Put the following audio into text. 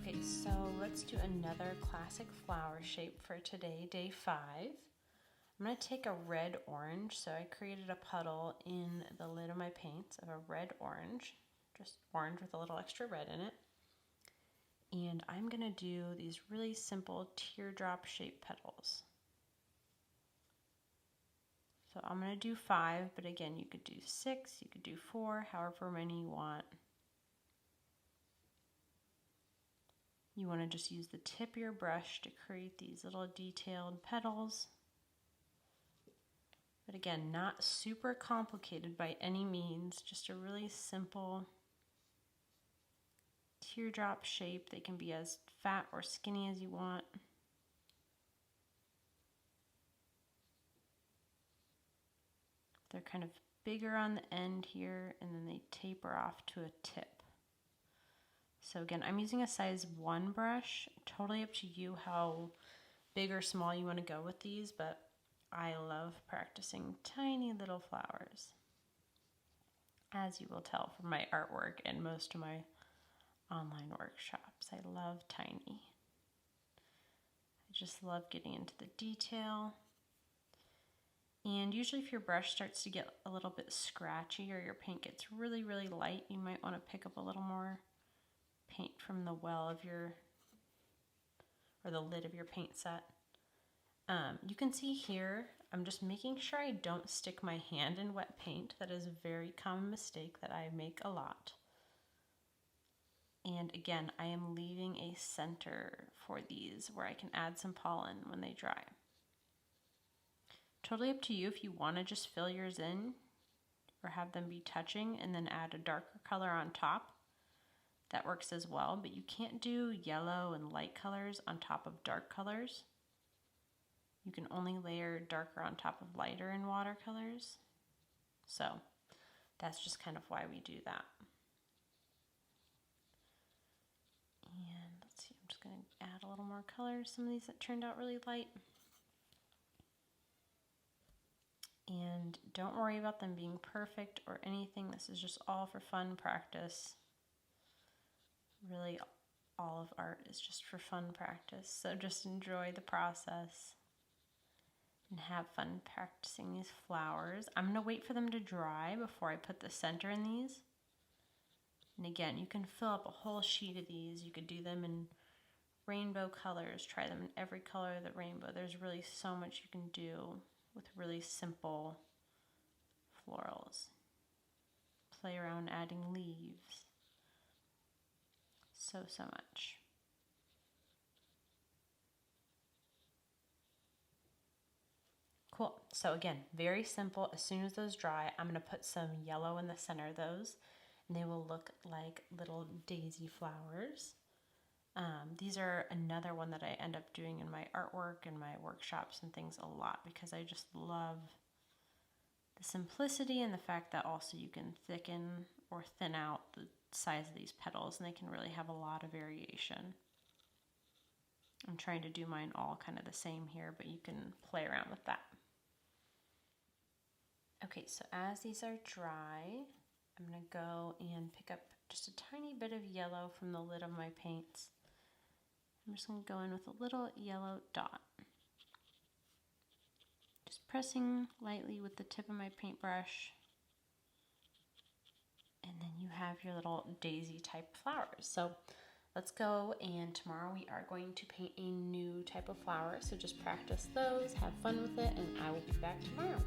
Okay, so let's do another classic flower shape for today, day 5. I'm going to take a red orange, so I created a puddle in the lid of my paints of a red orange, just orange with a little extra red in it. And I'm going to do these really simple teardrop shaped petals. So I'm going to do 5, but again, you could do 6, you could do 4, however many you want. You want to just use the tip of your brush to create these little detailed petals. But again, not super complicated by any means, just a really simple teardrop shape. They can be as fat or skinny as you want. They're kind of bigger on the end here, and then they taper off to a tip. So again, I'm using a size 1 brush. Totally up to you how big or small you want to go with these, but I love practicing tiny little flowers, as you will tell from my artwork and most of my online workshops. I love tiny. I just love getting into the detail. And usually if your brush starts to get a little bit scratchy or your paint gets really, really light, you might want to pick up a little more paint from the well of your, or the lid of your paint set. You can see here, I'm just making sure I don't stick my hand in wet paint. That is a very common mistake that I make a lot. And again, I am leaving a center for these where I can add some pollen when they dry. Totally up to you if you want to just fill yours in or have them be touching and then add a darker color on top. That works as well, but you can't do yellow and light colors on top of dark colors. You can only layer darker on top of lighter in watercolors. So that's just kind of why we do that. And let's see, I'm just going to add a little more color to some of these that turned out really light. And don't worry about them being perfect or anything. This is just all for fun practice. Really, all of art is just for fun practice. So just enjoy the process and have fun practicing these flowers. I'm going to wait for them to dry before I put the center in these. And again, you can fill up a whole sheet of these. You could do them in rainbow colors. Try them in every color of the rainbow. There's really so much you can do with really simple florals. Play around adding leaves. So much. Cool. So again, very simple. As soon as those dry, I'm going to put some yellow in the center of those, and they will look like little daisy flowers. These are another one that I end up doing in my artwork and my workshops and things a lot because I just love the simplicity and the fact that also you can thicken or thin out the size of these petals and they can really have a lot of variation. I'm trying to do mine all kind of the same here, but you can play around with that. Okay, so as these are dry, I'm going to go and pick up just a tiny bit of yellow from the lid of my paints. I'm just going to go in with a little yellow dot. Just pressing lightly with the tip of my paintbrush. And then you have your little daisy type flowers. So let's go, and tomorrow we are going to paint a new type of flower. So just practice those, have fun with it, and I will be back tomorrow.